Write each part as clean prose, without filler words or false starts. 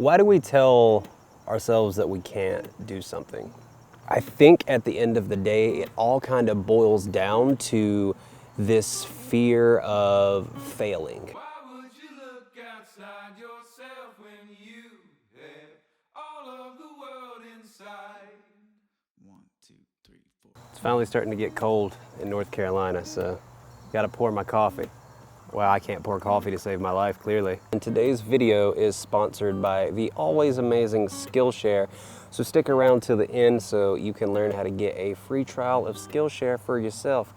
Why do we tell ourselves that we can't do something? I think at the end of the day, it all kind of boils down to this fear of failing. Why would you look outside yourself when you have all of the world inside? 1, 2, 3, 4. It's finally starting to get cold in North Carolina, so gotta pour my coffee. Well, I can't pour coffee to save my life, clearly. And today's video is sponsored by the always amazing Skillshare. So stick around to the end so you can learn how to get a free trial of Skillshare for yourself.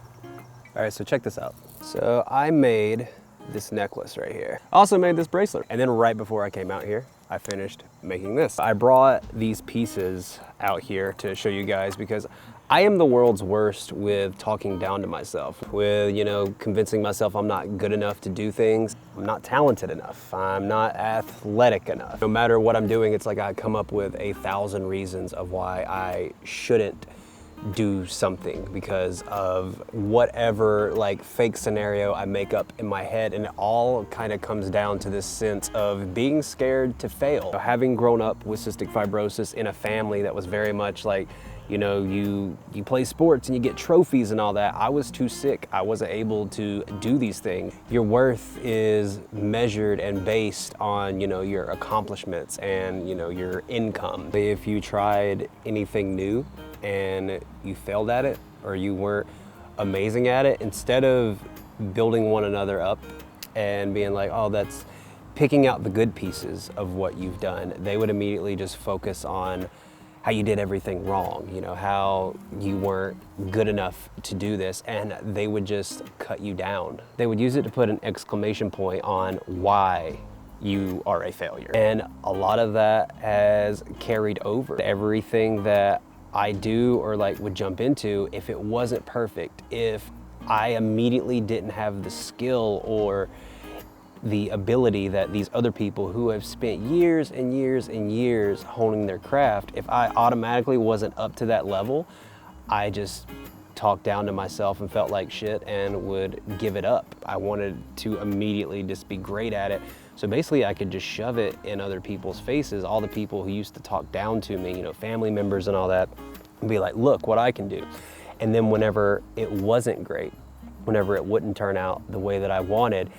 All right, so check this out. So I made this necklace right here. I also made this bracelet. And then right before I came out here, I finished making this. I brought these pieces out here to show you guys because I am the world's worst with talking down to myself, with, convincing myself I'm not good enough to do things. I'm not talented enough. I'm not athletic enough. No matter what I'm doing, it's like I come up with 1,000 reasons of why I shouldn't do something because of whatever fake scenario I make up in my head, and it all kind of comes down to this sense of being scared to fail. Having grown up with cystic fibrosis in a family that was very much like, you play sports and you get trophies and all that. I was too sick. I wasn't able to do these things. Your worth is measured and based on, your accomplishments and, your income. If you tried anything new and you failed at it or you weren't amazing at it, instead of building one another up and being like, oh, that's picking out the good pieces of what you've done, they would immediately just focus on how you did everything wrong, how you weren't good enough to do this, and they would just cut you down. They would use it to put an exclamation point on why you are a failure. And a lot of that has carried over. Everything that I do or would jump into, if it wasn't perfect, if I immediately didn't have the skill or the ability that these other people who have spent years and years and years honing their craft, if I automatically wasn't up to that level, I just talked down to myself and felt like shit and would give it up. I wanted to immediately just be great at it. So basically I could just shove it in other people's faces, all the people who used to talk down to me, family members and all that, and be like, look what I can do. And then whenever it wasn't great, whenever it wouldn't turn out the way that I wanted,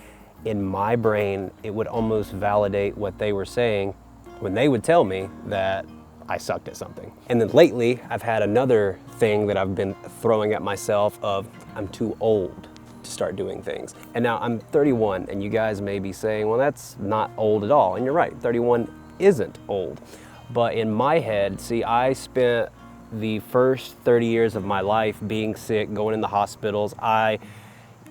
in my brain, it would almost validate what they were saying when they would tell me that I sucked at something. And then lately, I've had another thing that I've been throwing at myself of, I'm too old to start doing things. And now I'm 31, and you guys may be saying, well, that's not old at all. And you're right, 31 isn't old. But in my head, see, I spent the first 30 years of my life being sick, going in the hospitals.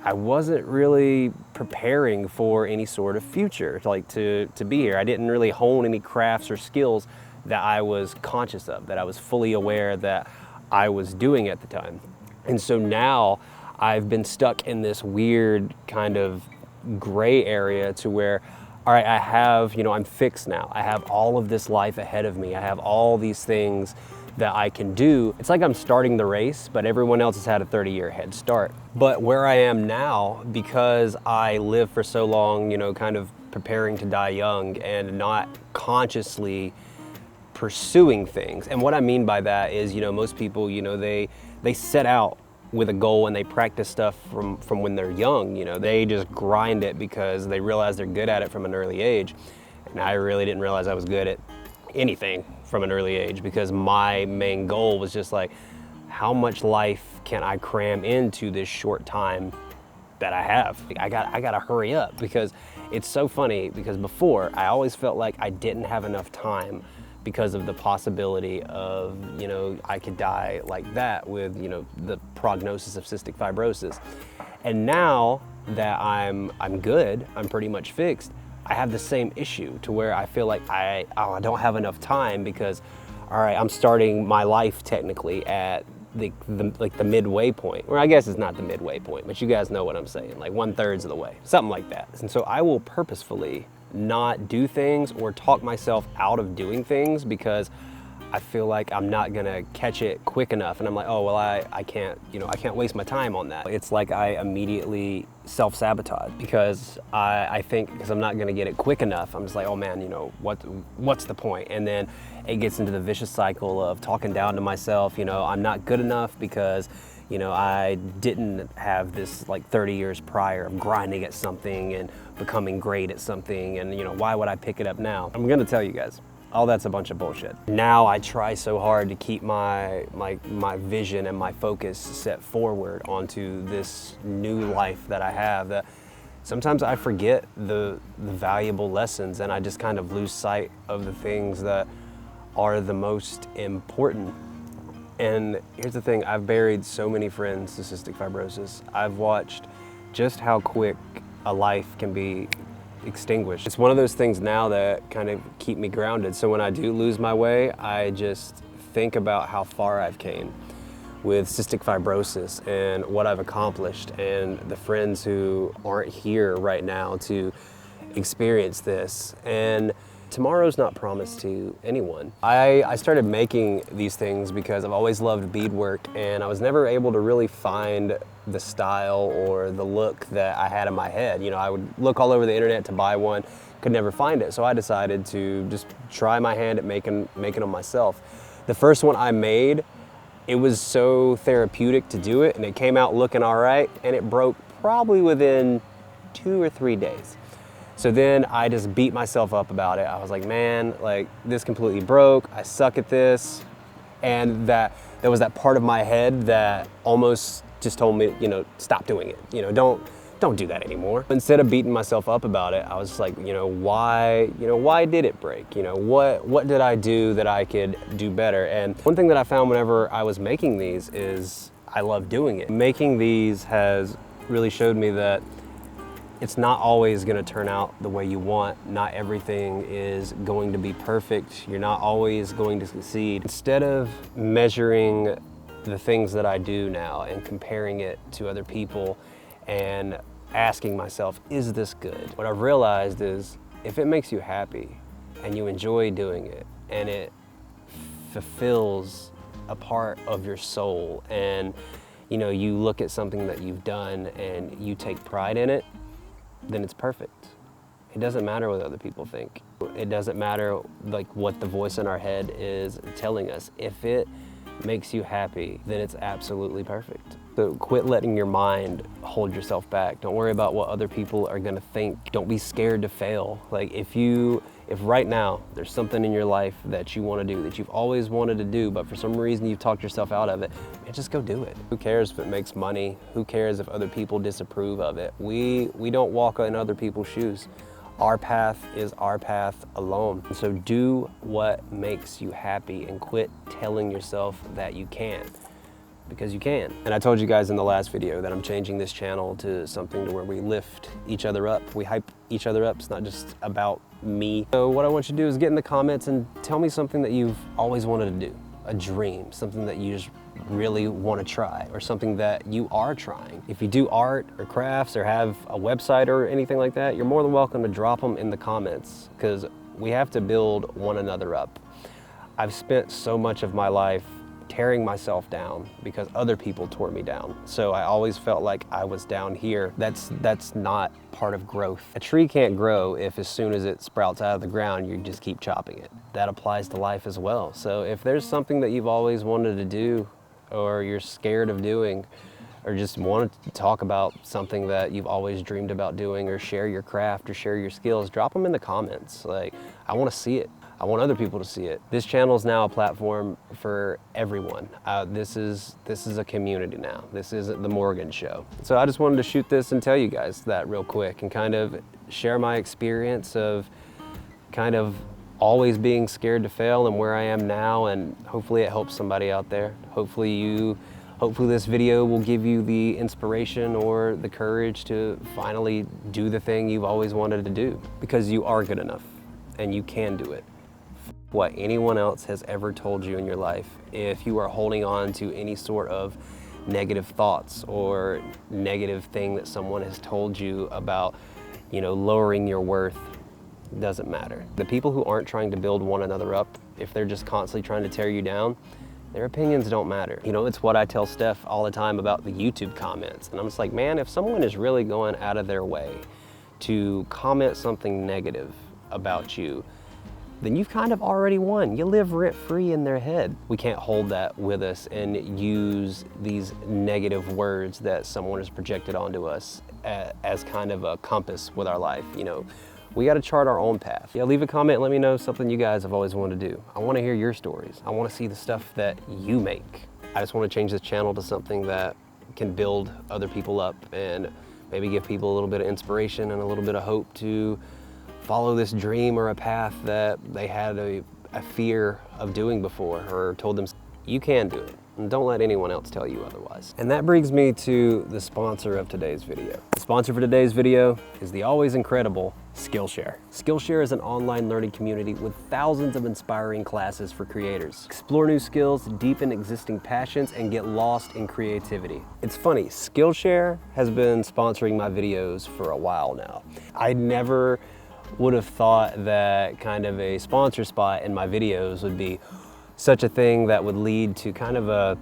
I wasn't really preparing for any sort of future, to be here. I didn't really hone any crafts or skills that I was conscious of, that I was fully aware that I was doing at the time. And so now I've been stuck in this weird kind of gray area to where, all right, I have, I'm fixed now. I have all of this life ahead of me. I have all these things that I can do. It's like I'm starting the race, but everyone else has had a 30-year head start. But where I am now, because I lived for so long, kind of preparing to die young and not consciously pursuing things. And what I mean by that is, most people, they set out with a goal and they practice stuff from when they're young. They just grind it because they realize they're good at it from an early age. And I really didn't realize I was good at anything from an early age, because my main goal was just like, how much life can I cram into this short time that I have? I gotta hurry up, because it's so funny, because before I always felt like I didn't have enough time because of the possibility of, I could die like that with, the prognosis of cystic fibrosis. And now that I'm good, I'm pretty much fixed, I have the same issue to where I feel like I don't have enough time, because, all right, I'm starting my life technically at the midway point, or I guess it's not the midway point, but you guys know what I'm saying, like 1/3 of the way, something like that. And so I will purposefully not do things or talk myself out of doing things because I feel like I'm not gonna catch it quick enough, and I'm like, oh well, I can't, I can't waste my time on that. It's like I immediately self-sabotage because I think because I'm not gonna get it quick enough, I'm just like, oh man, what's the point? And then it gets into the vicious cycle of talking down to myself. I'm not good enough because I didn't have this like 30 years prior of grinding at something and becoming great at something, and why would I pick it up now? I'm gonna tell you guys, all that's a bunch of bullshit. Now I try so hard to keep my vision and my focus set forward onto this new life that I have, that sometimes I forget the valuable lessons, and I just kind of lose sight of the things that are the most important. And here's the thing, I've buried so many friends to cystic fibrosis. I've watched just how quick a life can be extinguished. It's one of those things now that kind of keep me grounded. So when I do lose my way, I just think about how far I've came with cystic fibrosis and what I've accomplished, and the friends who aren't here right now to experience this. And tomorrow's not promised to anyone. I started making these things because I've always loved beadwork, and I was never able to really find the style or the look that I had in my head. I would look all over the internet to buy one, could never find it. So I decided to just try my hand at making them myself. The first one I made, it was so therapeutic to do it, and it came out looking all right, and it broke probably within 2 or 3 days. So then I just beat myself up about it. I was like, man, like this completely broke. I suck at this. And there was that part of my head that almost just told me, stop doing it. Don't do that anymore. Instead of beating myself up about it, I was like, why did it break? What did I do that I could do better? And one thing that I found whenever I was making these is I love doing it. Making these has really showed me that it's not always gonna turn out the way you want. Not everything is going to be perfect. You're not always going to succeed. Instead of measuring the things that I do now and comparing it to other people and asking myself, is this good? What I've realized is if it makes you happy and you enjoy doing it and it fulfills a part of your soul, and you look at something that you've done and you take pride in it, then it's perfect. It doesn't matter what other people think. It doesn't matter like what the voice in our head is telling us. If it makes you happy, then it's absolutely perfect. So quit letting your mind hold yourself back. Don't worry about what other people are gonna think. Don't be scared to fail. Like if right now there's something in your life that you wanna do, that you've always wanted to do, but for some reason you've talked yourself out of it, man, just go do it. Who cares if it makes money? Who cares if other people disapprove of it? We don't walk in other people's shoes. Our path is our path alone. So do what makes you happy and quit telling yourself that you can't, because you can. And I told you guys in the last video that I'm changing this channel to something to where we lift each other up. We hype each other up. It's not just about me. So what I want you to do is get in the comments and tell me something that you've always wanted to do, a dream, something that you just really want to try, or something that you are trying. If you do art or crafts or have a website or anything like that, you're more than welcome to drop them in the comments, because we have to build one another up. I've spent so much of my life tearing myself down because other people tore me down. So I always felt like I was down here. That's not part of growth. A tree can't grow if as soon as it sprouts out of the ground, you just keep chopping it. That applies to life as well. So if there's something that you've always wanted to do, or you're scared of doing, or just want to talk about something that you've always dreamed about doing, or share your craft or share your skills, drop them in the comments. Like, I want to see it. I want other people to see it. This channel is now a platform for everyone. This is a community now. This isn't the Morgan Show. So I just wanted to shoot this and tell you guys that real quick, and kind of share my experience of kind of always being scared to fail and where I am now, and hopefully it helps somebody out there. Hopefully this video will give you the inspiration or the courage to finally do the thing you've always wanted to do, because you are good enough and you can do it. What anyone else has ever told you in your life. If you are holding on to any sort of negative thoughts or negative thing that someone has told you about, lowering your worth, doesn't matter. The people who aren't trying to build one another up, if they're just constantly trying to tear you down, their opinions don't matter. You know, it's what I tell Steph all the time about the YouTube comments. And I'm just like, man, if someone is really going out of their way to comment something negative about you, then you've kind of already won. You live rent-free in their head. We can't hold that with us and use these negative words that someone has projected onto us as kind of a compass with our life. You know, we got to chart our own path. Yeah, leave a comment and let me know something you guys have always wanted to do. I want to hear your stories. I want to see the stuff that you make. I just want to change this channel to something that can build other people up and maybe give people a little bit of inspiration and a little bit of hope to follow this dream or a path that they had a fear of doing before, or told them you can do it. And don't let anyone else tell you otherwise. And that brings me to the sponsor of today's video. The sponsor for today's video is the always incredible Skillshare. Skillshare is an online learning community with thousands of inspiring classes for creators. Explore new skills, deepen existing passions, and get lost in creativity. It's funny, Skillshare has been sponsoring my videos for a while now. I never would have thought that kind of a sponsor spot in my videos would be such a thing that would lead to kind of a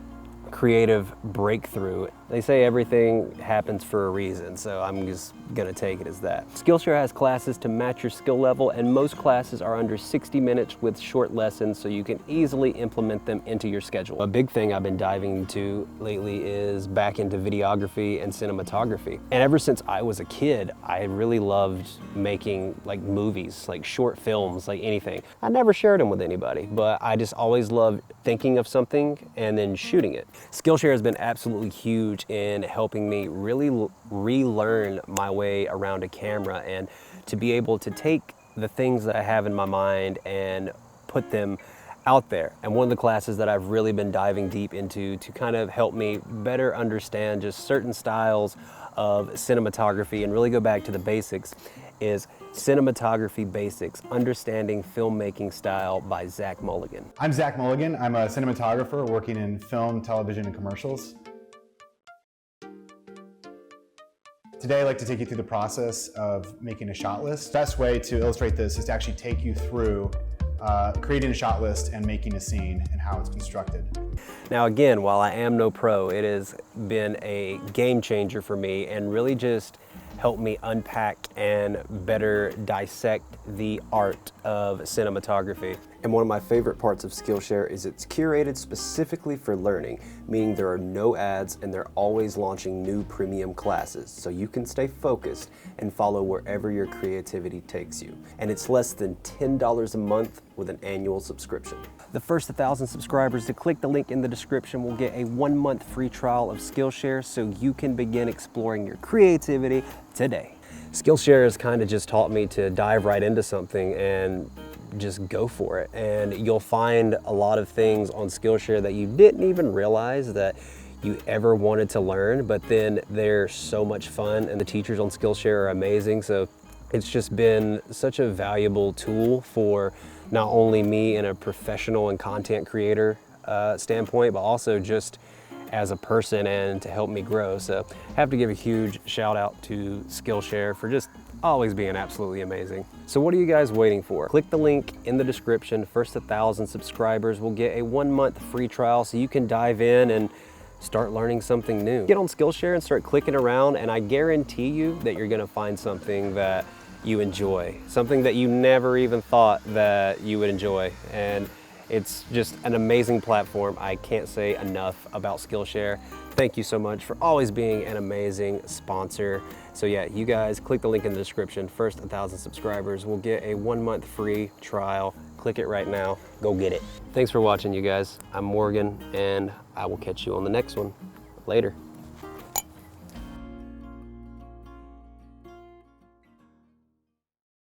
creative breakthrough. They say everything happens for a reason, so I'm just gonna take it as that. Skillshare has classes to match your skill level, and most classes are under 60 minutes with short lessons, so you can easily implement them into your schedule. A big thing I've been diving into lately is back into videography and cinematography. And ever since I was a kid, I really loved making like movies, like short films, like anything. I never shared them with anybody, but I just always loved thinking of something and then shooting it. Skillshare has been absolutely huge in helping me really relearn my way around a camera and to be able to take the things that I have in my mind and put them out there. And one of the classes that I've really been diving deep into to kind of help me better understand just certain styles of cinematography and really go back to the basics is Cinematography Basics, Understanding Filmmaking Style by Zach Mulligan. I'm Zach Mulligan. I'm a cinematographer working in film, television, and commercials. Today, I'd like to take you through the process of making a shot list. The best way to illustrate this is to actually take you through creating a shot list and making a scene and how it's constructed. Now again, while I am no pro, it has been a game changer for me and really just helped me unpack and better dissect the art of cinematography. And one of my favorite parts of Skillshare is it's curated specifically for learning, meaning there are no ads and they're always launching new premium classes, so you can stay focused and follow wherever your creativity takes you. And it's less than $10 a month with an annual subscription. The first 1,000 subscribers to click the link in the description will get a 1-month free trial of Skillshare so you can begin exploring your creativity today. Skillshare has kind of just taught me to dive right into something and just go for it. And you'll find a lot of things on Skillshare that you didn't even realize that you ever wanted to learn, but then they're so much fun and the teachers on Skillshare are amazing. So it's just been such a valuable tool for not only me in a professional and content creator standpoint, but also just as a person and to help me grow. So I have to give a huge shout out to Skillshare for just always being absolutely amazing. So what are you guys waiting for? Click the link in the description. First 1,000 subscribers will get a 1-month free trial so you can dive in and start learning something new. Get on Skillshare and start clicking around, and I guarantee you that you're gonna find something that you enjoy, something that you never even thought that you would enjoy. And it's just an amazing platform. I can't say enough about Skillshare. Thank you so much for always being an amazing sponsor. So yeah, you guys click the link in the description. First 1,000 subscribers will get a 1-month free trial. Click it right now, go get it. Thanks for watching, you guys. I'm Morgan, and I will catch you on the next one. Later.